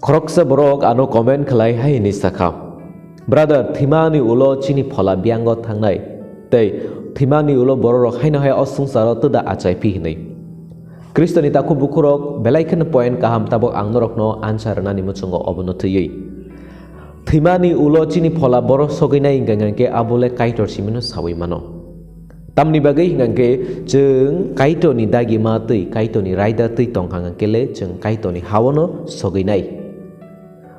Khoroksa borok ano comment khlai hai ni sakha. Brother thimani ulo chini phola biango thangnai. Tei thimani ulo borok haina hai osungsaro tuda achai pi hinai. Kristo ni taku bukurok belaikan point kaham tabok angnorok no answer na ni muchungo obono thiyei. Thimani ulo chini phola borok soginai ingangke abule kaitor simino sawi mano. Tamni bagai hingangke jeng kaito ni dagi ma tui kaito ni raida tui tongkhangangke le jeng kaito ni hawono soginai.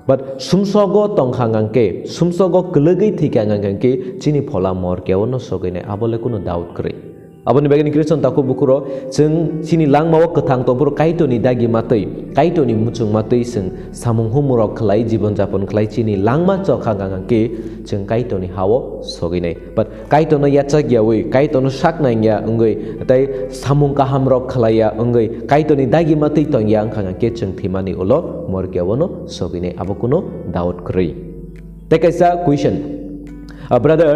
But sumsogo tongkhangangke sumsogo kelegi thikangangke chini phola mor kewono soginai abole kuno doubt kre. Aboni bagani Kriston taku bukuro jeng sini langmawo kethang tobur kaito ni dagi matei kaito ni muchung matei seng samung humurok khlai jibon japon khlai chini langma chokhangange jeng kaito ni hawo soginai but kaito no yachak yawi kaito no saknai ya ungoi tai samung kahamrok khlaya ungoi kaito ni dagi matei tongyang khangange jeng thimani ulo morgewono soginai abokuno doubt kri. Take a question, brother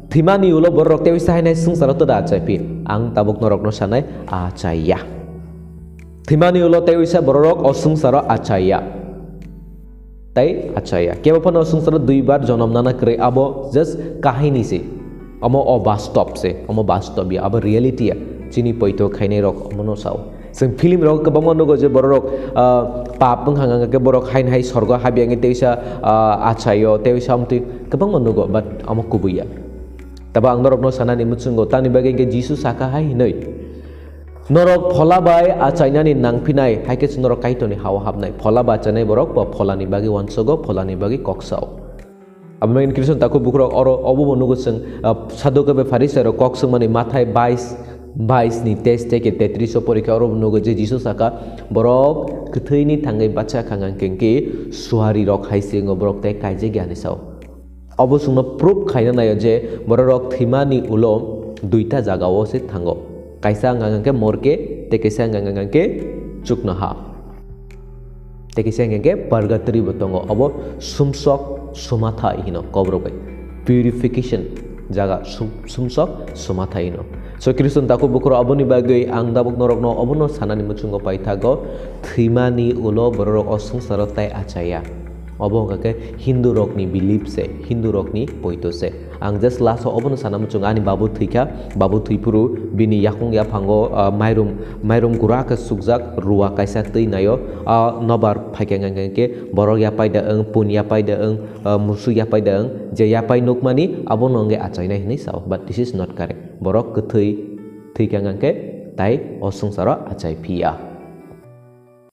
Thimani ulo borok tewi sahanai sungsaro tuda achai pi ang tabuk norok no sanai achaya. Thimani ulo tewi sa borok osungsaro achaya. Tai achaya. Keba pun osungsaro 2 bar jonom nana kre abo just kahini se. Amo obastop se. Amo bastop ya abo reality ya. Chini poito khainai rok mono sao. Sing film rok kabang mono go je borok pap penghangang ke borok hain hai sorgo habiangi tewi sa achayo tewi sa amti kabang mono go but amo kubuya. Taba ang norok no sana ni muchungo tani bagay ke Jesus saka hai nei norok phola bai achaina ni nangpinai haike norok kaito ni hawa habnai phola ba chanai borok ba phola ni bagi wansogo phola ni bagi koksao abmain Kriston taku bukrok oro obo bonugo seng sadoke be farisero koksung mani mathai 22 ni test teke 33 porikha oro bonugo je Jesus saka borok kthei ni thangai bacha khangang kengke suhari rok haising borok te kaije gyani sao অবশ্যই proof খাইনা নাই যে বড়রক থিমানি উলো দুইটা জায়গাও সে থাঙ্গো কাইসা আঙ্গাঙ্গে মরকে তে কাইসা আঙ্গাঙ্গে চুকনাহা তে কাইসা আঙ্গাঙ্গে পারগাতরি বতঙ্গ of সুমসক সুমাথা ইহিনো কবরকে purification জায়গা সুমসক সুমাথা ইহিনো সো খ্রিস্টান তাকু বকর অবনি বাগৈ আং দাবক নরকনো অবনো সানানি মুচুঙ্গ পাইথাগো থিমানি উলো বড়রক অসংসারতাই আচায়া Obongake Hindu rokni belief se Hindu rokni poito se ang just last obono sanam chungani babu thika babu thipuru bini yakung ya phango mairum guraka sukjak ruwa kaisa tei nayo nobar phaikengangke borok ya paida ang pun ya paida ang musu ya paida ang je ya pai nokmani abono nge achainai hinai sao but this is not correct borok kthei thikangangke tai osungsara achai phia